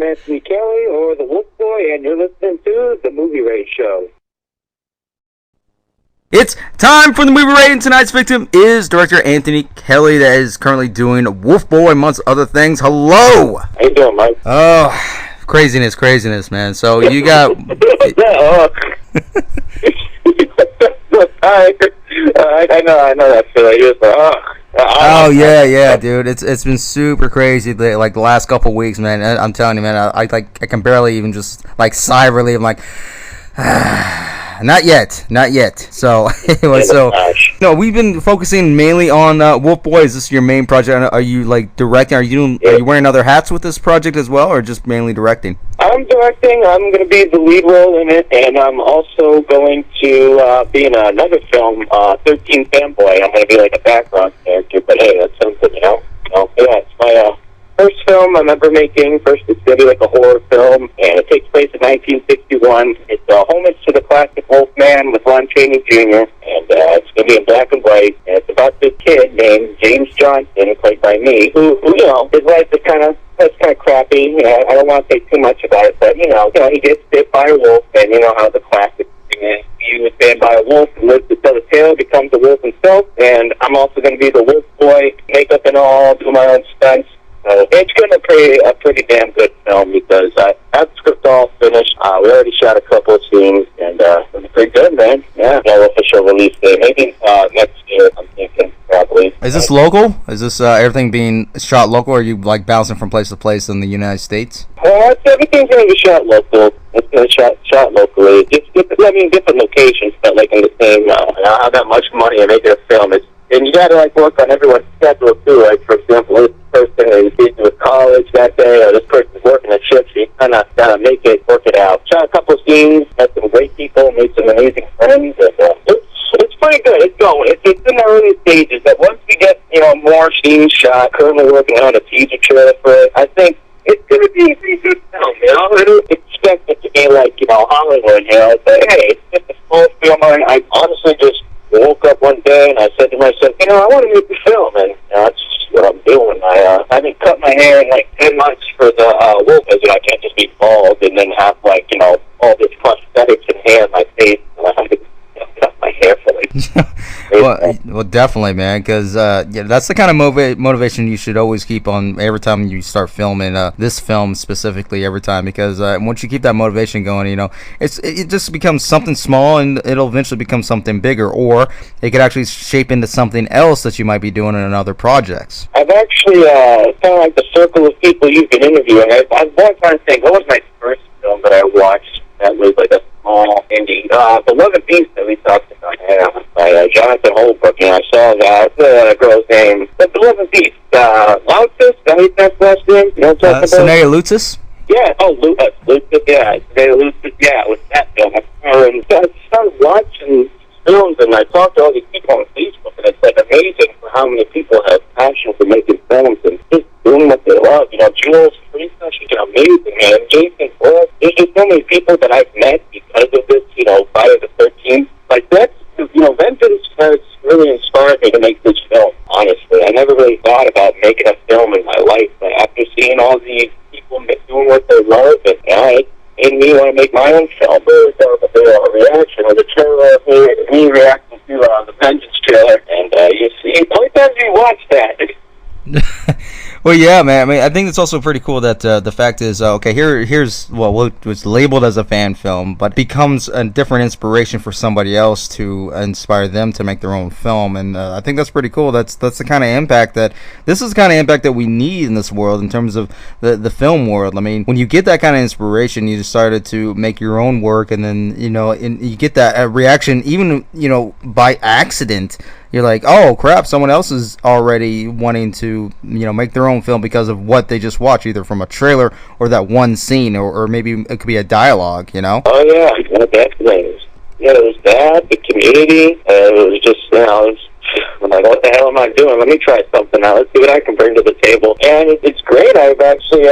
Anthony Kelly, or the Wolf Boy, and you're listening to The Movie Rate Show. It's time for the movie rating. Tonight's victim is director Anthony Kelly, that is currently doing Wolf Boy amongst other things. Hello! How you doing, Mike? Oh, craziness, man. So you got... I know that feeling. You're just like, Oh yeah, dude. It's been super crazy. Like the last couple weeks, man. I'm telling you, man. I can barely even just like sigh of relief. I'm like, not yet. So anyway, no, we've been focusing mainly on Wolf Boy. Is this your main project? Are you like directing? Are you wearing other hats with this project as well, or just mainly directing? I'm directing. I'm going to be the lead role in it, and I'm also going to be in another film, 13 Fanboy. I'm going to be like a background character, but hey, that's something, you know. Yeah, it's my first film I'm ever making. First, it's going to be like a horror film, and it takes place in 1961. It's a homage to the classic Wolfman with Lon Chaney Jr., and it's going to be in black and white, and it's about this kid named James Johnson, played by me, who you know, his life is kind of crappy. You know, I don't want to say too much about it, but, you know, he gets bit by a wolf, and you know how the classic thing is. He was bitten by a wolf and lives to tell the tale, becomes a wolf himself, and I'm also going to be the Wolf Boy, makeup and all, do my own stunts. So it's going to be a pretty damn good film because I have the script all finished. We already shot a couple of scenes, and it's pretty good, man. Yeah, no official release date. Maybe next year, I'm thinking, probably. Is this local? Is this everything being shot local, or are you like bouncing from place to place in the United States? Everything's going to be shot local. It's going to be shot locally. Different locations, but like in the same. I don't have that much money to make it a film. And you got to like work on everyone's schedule too. Like for example, this person is busy with college that day, or this person's working a shift. So you kind of got to work it out. Shot a couple of scenes, met some great people, made some amazing friends, and it's pretty good. It's going. It's in the early stages. But once we get more scenes shot, currently working on a teaser trailer for it. I think it's going to be a pretty good film. I don't expect it to be like Hollywood. But hey, it's just a small film. I honestly just woke up one day and I said to myself, I want to make a film, and that's just what I'm doing. I've been cutting my hair in like 10 months for the wolf, as I can't just be bald and then have like all this prosthetics and hair in my face. And I have to cut my hair for like. Well, definitely, man, because that's the kind of motivation you should always keep on every time you start filming this film specifically every time, because once you keep that motivation going, it just becomes something small and it'll eventually become something bigger, or it could actually shape into something else that you might be doing in other projects. I've actually kind of like the circle of people you've been interviewing. I've been trying to think, what was my first film that I watched that was like a small indie? The Love and Peace that we talked about. By Jonathan Holbrook. I saw that. The girl's name. The Love and Peace. Loutis? That's last name? Sanaya Lutis? Yeah. Lutis. Yeah. Sanaya Lutis. Yeah, it was that film. I started watching films, and I talked to all these people on Facebook, and it's like amazing for how many people have passion for making films and just doing what they love. Jules Priest, she's amazing, man. Jason Ford. There's just so many people that I've met because of this, Friday the 13th. Like, that's, Vengeance has really inspired me to make this film, honestly. I never really thought about making a film in my life, but after seeing all these people doing what they love, it made me want to make my own film. The reaction of the trailer, me reacting to the Vengeance trailer, and you see, how many times do you watch that? Well, yeah, man. I mean, I think it's also pretty cool that the fact is, here's what was labeled as a fan film, but becomes a different inspiration for somebody else to inspire them to make their own film, and I think that's pretty cool. That's the kind of impact that we need in this world in terms of the film world. I mean, when you get that kind of inspiration, you decided to make your own work, and then and you get that reaction, even by accident. You're like, oh crap, someone else is already wanting to make their own film because of what they just watched, either from a trailer or that one scene, or maybe it could be a dialogue. Oh yeah, definitely. It was that, the community. It was just I'm like, what the hell am I doing? Let me try something out. Let's see what I can bring to the table. And it's great. I've actually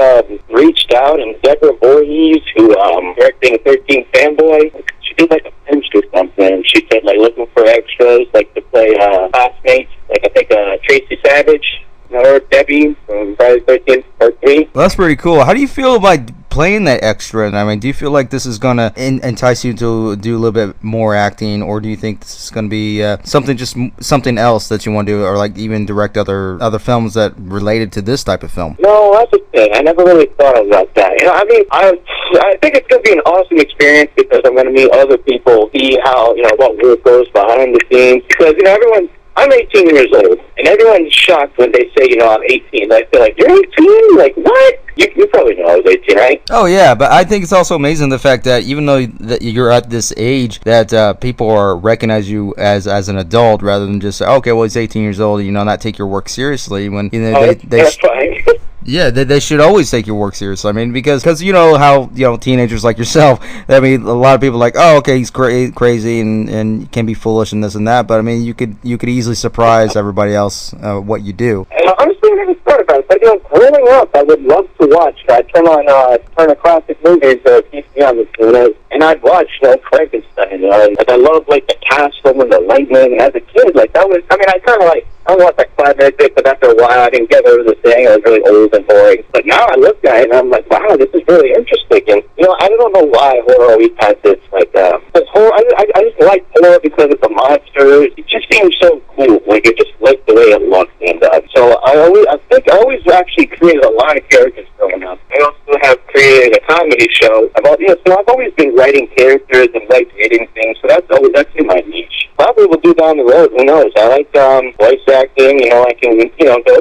reached out, and Deborah Voorhees, who directing 13 Fanboy, she did like a pinch or something, and she said like looking for extras, like to play classmates, like I think Tracy Savage, or Debbie from Friday the 13th Part 3. Well, that's pretty cool. How do you feel about playing that extra? I mean, do you feel like this is gonna entice you to do a little bit more acting, or do you think this is gonna be something else that you want to do, or like even direct other films that related to this type of film? No, that's the thing. I never really thought about that. You know, I mean, I think it's gonna be an awesome experience because I'm gonna meet other people, see how, you know, what work goes behind the scenes. Because, you know, I'm 18 years old, and everyone's shocked when they say, you know, I'm 18. I feel like, you're 18? Like, what? You probably know I was 18, right? Oh, yeah, but I think it's also amazing the fact that even though that you're at this age, that people are recognize you as an adult rather than just, okay, well, he's 18 years old, you know, not take your work seriously. When, you know, that's fine. Yeah, they should always take your work seriously. I mean, because you know how, you know, teenagers like yourself, I mean, a lot of people are like, oh, okay, he's crazy and can be foolish and this and that, but I mean, you could easily surprise everybody else what you do. Honestly, I never thought about it, but, you know, growing up, I would love to watch. I'd turn a classic movies, PC on the screen, and I'd watch, you know, Frankenstein, and I love, like, the castle and the lightning, and as a kid, like, that was, I mean, I kind of like, I watched like 5 minutes, but after a while, I didn't get over the thing. It was really old and boring. But now I look at it, and I'm like, wow, this is really interesting. And, you know, I don't know why horror always has this, like, this horror, I just like horror because of the monsters. It just seems so cool. Like, it just like the way it looks. And, so I always actually created a lot of characters growing up. I also have created a comedy show about, you know, so I've always been writing characters and like creating things. So that's in my niche. Probably will do down the road. Who knows? I like, voice acting, you know, I can, you know, go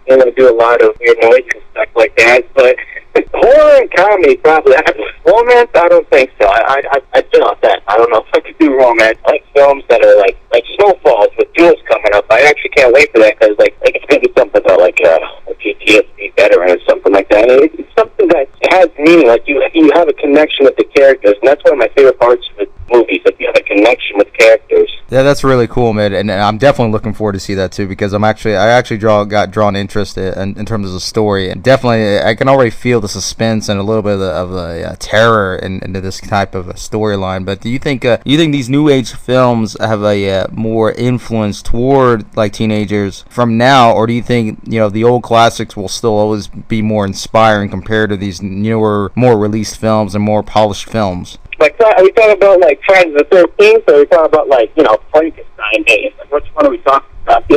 you know, do a lot of weird noise and stuff like that, but horror and comedy probably. Romance, I don't think so. I'd been off that. I don't know if I could do romance. I like films that are like Snowfalls with Jules coming up. I actually can't wait for that because like it's gonna be something about like a PTSD veteran or something like that. And it's something that has meaning. Like you have a connection with the characters, and that's one of my favorite parts of movies. Like you have a connection with characters. Yeah, that's really cool, man, and I'm definitely looking forward to see that too because I actually got drawn interest in terms of the story, and definitely I can already feel the suspense and a little bit of the terror into this type of a storyline. But do you think these new age films have a more influence toward like teenagers from now, or do you think, you know, the old classics will still always be more inspiring compared to these newer, more released films and more polished films? Like, are we talking about, like, Friday the 13th, or are we talking about, like, you know, Frankenstein days? Like, which one are we talking about?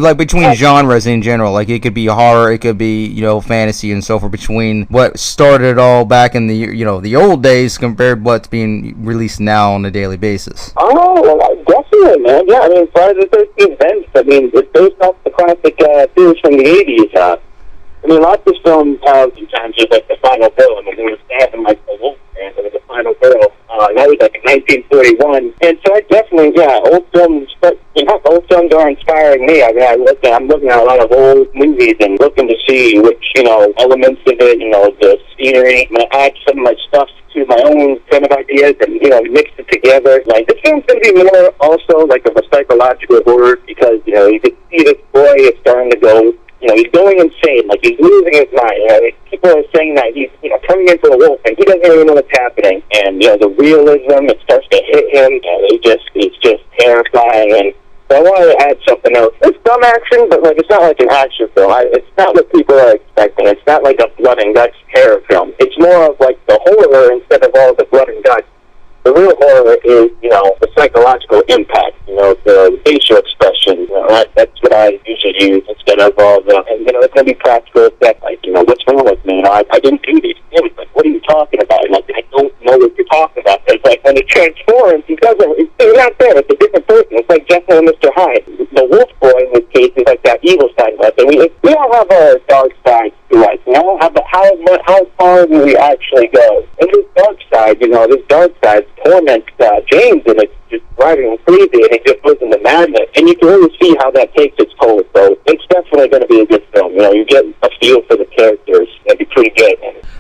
Like, between genres in general. Like, it could be horror, it could be, you know, fantasy and so forth, between what started it all back in the, you know, the old days compared to what's being released now on a daily basis. Oh, well, definitely, man. Yeah, I mean, Friday the 13th Vents, I mean, it's based off the classic films from the 80s. I mean, lots of films have sometimes just like the final bill. I mean, they were stabbing like the wolf and it was the final bill. That was like in 1941. And so I definitely, yeah, old films, but you know, old films are inspiring me. I mean, I'm looking at a lot of old movies and looking to see which, you know, elements of it, you know, the scenery. I'm going to add some of my stuff to my own kind of ideas and, you know, mix it together. Like, this film's going to be more also like of a psychological horror because, you know, you can see this boy is starting to go, you know, he's going insane. Like, he's losing his mind. You know, people are saying that he's, you know, turning into a wolf, and he doesn't even know what's happening. And, you know, the realism, it starts to hit him, and it's just terrifying. And so I wanted to add something else. It's some action, but, like, it's not like an action film. It's not what people are expecting. It's not like a blood and guts terror film. It's more of, like, the horror instead of all the blood and guts. The real horror is, you know, the psychological impact, you know, the facial expression. You know, that's what I usually use instead of all the, and, you know, it's going to be practical effect, like, you know, what's wrong with me? You know, I didn't do these things. Like, what are you talking about? And, like, I don't know what you're talking about. It's like when it transforms, he doesn't, it's not there. It's a different person. It's like Jekyll and Mr. Hyde. The wolf boy, in this case, is like that evil side of us. And we all have our dark sides to us. You know, how far do we actually go? And this dark side, you know, this dark side torments James, and it's just driving him crazy, and he just goes into madness. And you can really see how that takes its toll. So it's definitely going to be a good film. You know, you get a feel for the characters. And pretty good.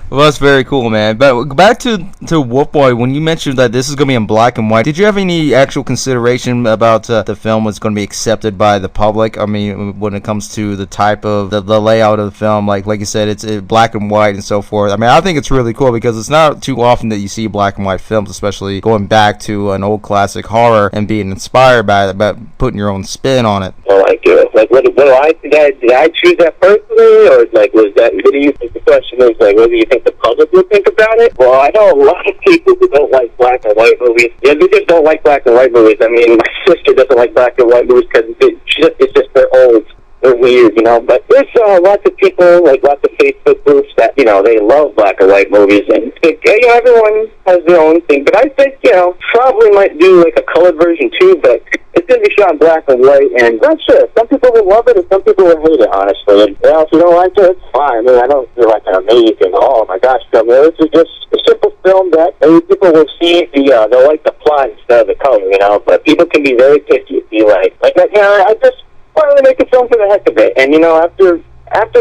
Well, that's very cool, man. But back to Wolf Boy, when you mentioned that this is going to be in black and white, did you have any actual consideration about the film was going to be accepted by the public? I mean, when it comes to the type of the layout of the film, like you said, it's black and white and so forth. I mean, I think it's really cool because it's not too often that you see black and white films, especially going back to an old classic horror and being inspired by it, but putting your own spin on it. Well, like what do I think? Did I choose that personally, or like was that? What do you think? The question is like, what do you think the public would think about it? Well, I know a lot of people who don't like black and white movies. Yeah, they just don't like black and white movies. I mean, my sister doesn't like black and white movies because it's just they're old. They're weird, you know, but there's lots of people, like lots of Facebook groups that, you know, they love black and white movies, and you know, everyone has their own thing, but I think, you know, probably might do like a colored version too, but it's going to be shot in black and white, and I'm not sure, some people will love it and some people will hate it, honestly, and you know, if you don't like it, it's fine. I mean, I don't feel like an amazing, oh my gosh, film. This is just a simple film that maybe people will see, they'll like the plot instead of the color, you know, but people can be very picky if you like you know, I just wanted to make a film for the heck of it, and you know, after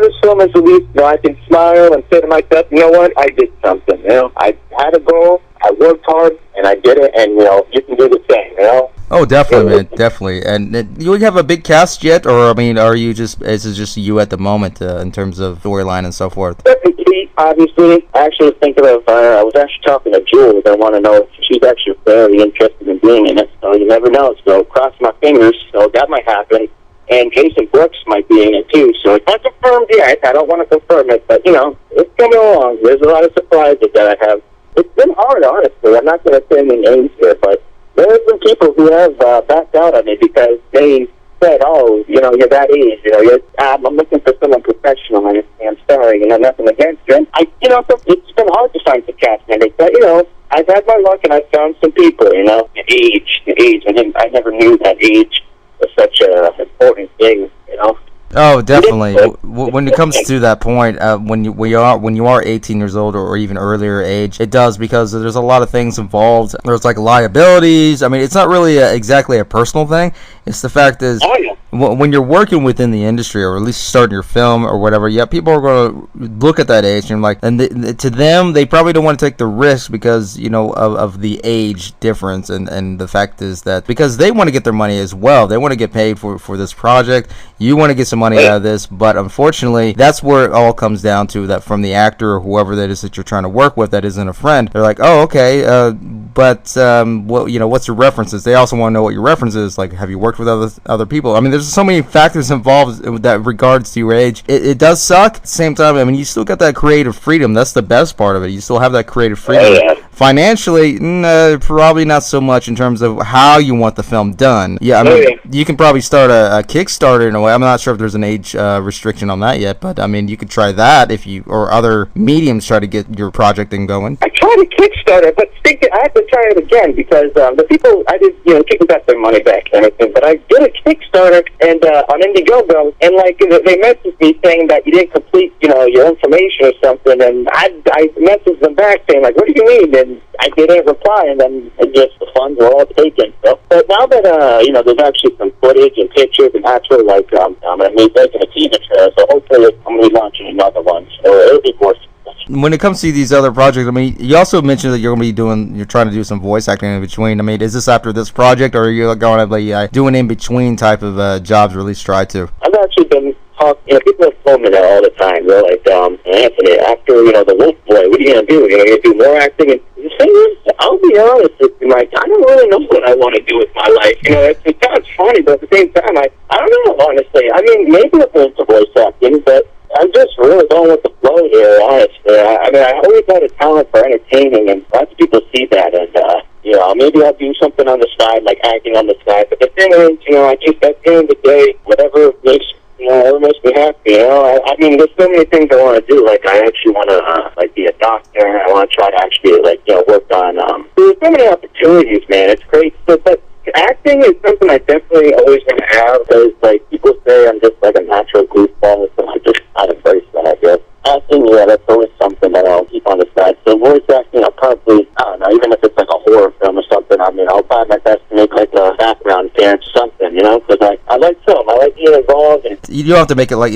this film is released, you know, I can smile and say to myself, you know what, I did something, you know, I had a goal, I worked hard, and I did it, and you know, you can do the same, you know. Oh, definitely, man, definitely. And you have a big cast yet, or I mean, is it just you at the moment in terms of storyline and so forth? Definitely, obviously. I actually was thinking of, I was actually talking to Jules. I want to know if she's actually very interested in being in it, so you never know. So cross my fingers, so that might happen. And Jason Brooks might be in it too, so it's not confirmed yet. I don't want to confirm it, but you know, it's coming along. There's a lot of surprises that I have. It's been hard, honestly. I'm not going to say any names here, but there have been people who have backed out on me because they said, "Oh, you know, you're that age. You know, I'm looking for someone professional, and I'm sorry, you know, nothing against you." And so it's been hard to find some cast members, but you know, I've had my luck, and I've found some people. You know, the age. I never knew that age was such an important thing, you know. Oh, definitely. When it comes to that point, when you are 18 years old or even earlier age, it does, because there's a lot of things involved. There's like liabilities. I mean, it's not really exactly a personal thing. It's the fact is, when you're working within the industry, or at least starting your film or whatever, yeah, people are going to look at that age and like, and to them, they probably don't want to take the risk because, you know, of the age difference, and the fact is that because they want to get their money as well, they want to get paid for this project. You want to get some money out of this, but unfortunately, that's where it all comes down to, that from the actor or whoever that is that you're trying to work with that isn't a friend, they're like, oh, okay, but well, you know, what's your references? They also want to know what your reference is. Like, have you worked with other people? I mean, there's so many factors involved with that regards to your age. It does suck. At the same time, I mean, you still got that creative freedom. That's the best part of it. You still have that creative freedom. Financially, probably not so much in terms of how you want the film done. Yeah, I mean, you can probably start a Kickstarter in a way. I'm not sure if there's an age restriction on that yet, but I mean, you could try that if you, or other mediums, try to get your project thing going. I tried a Kickstarter, but I had to try it again because the people, I did, you know, people got their money back and everything, but I did a Kickstarter and on Indiegogo, and like they messaged me saying that you didn't complete, you know, your information or something, and I messaged them back saying like, what do you mean? And I didn't reply, and then the funds were all taken. So, but now that you know, there's actually some footage and pictures and actual like I'm gonna be making a teaser trailer, so hopefully I'm gonna be launching another one, so it'll be more. When it comes to these other projects, I mean, you also mentioned that you're trying to do some voice acting in between. I mean, is this after this project, or are you going to be doing in between type of jobs, or at least try to? I've actually been talking, you know, people have told me that all the time. They're like, Anthony, after, you know, the Wolf Boy, what are you going to do? You know, you're going to do more acting? And the thing is, I'll be honest with you, Mike, I don't really know what I want to do with my life. You know, it sounds funny, but at the same time, I don't know, honestly. I mean, maybe I'll go into voice acting, but I'm just really going with the flow here, honestly. I mean, I always had a talent for entertaining, and lots of people see that, and, you know, maybe I'll do something on the side, like acting on the side, but the thing is, you know, I just, at the end of the day, whatever makes me happy, you know. I mean, there's so many things I want to do, like, I actually want to, like, be a doctor, I want to try to actually, like, you know, work on, there's so many opportunities, man, it's great, but acting is something I definitely always want to have, because, like, people say I'm just, like, a natural goofball, so I embrace that, I guess. Acting, yeah, that's always something that I'll keep on the side. So voice acting, I'll probably, I don't know, even if it's, like, a horror film or something, I mean, I'll try my best to make, like, a background dance something, you know, because I like film. I like, being involved. And you don't have to make it like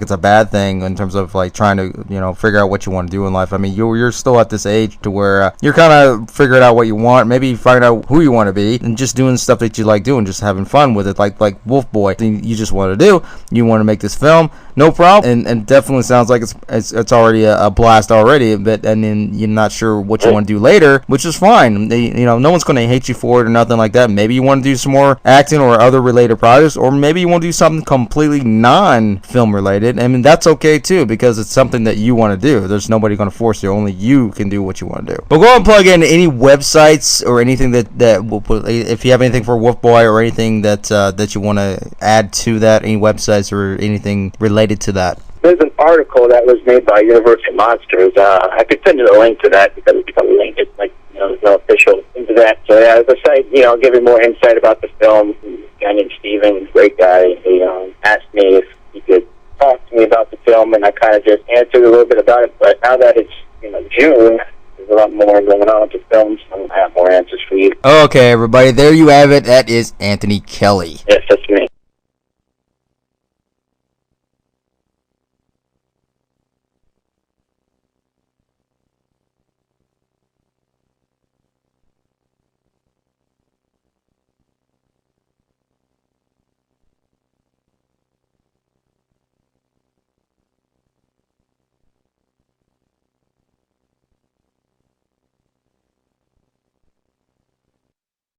it's a bad thing in terms of like trying to figure out what you want to do in life. I mean, you're still at this age to where you're kind of figuring out what you want, maybe find out who you want to be, and just doing stuff that you like doing, just having fun with it, like Wolf Boy. You just want to do. You want to make this film, no problem, and definitely sounds like it's already a blast already. But and then you're not sure what you want to do later, which is fine. No one's going to hate you for it or nothing like that. Maybe you want to do some more acting or other related projects, or maybe you want to do something completely non-film related. I mean, that's okay too, because it's something that you want to do. There's nobody going to force you. Only you can do what you want to do. But go and plug in any websites or anything that will put, if you have anything for Wolf Boy or anything that you want to add to that, any websites or anything related to that. There's an article that was made by Universal Monsters. I could send you the link to that because it's become linked. It's like, there's no official into that. So yeah, the site, giving more insight about the film. A guy named Steven, great guy, he asked me if he could talk to me about the film, and I kind of just answered a little bit about it. But now that it's June, there's a lot more going on with the film, so I have more answers for you. Okay, everybody, there you have it. That is Anthony Kelly. Yes, that's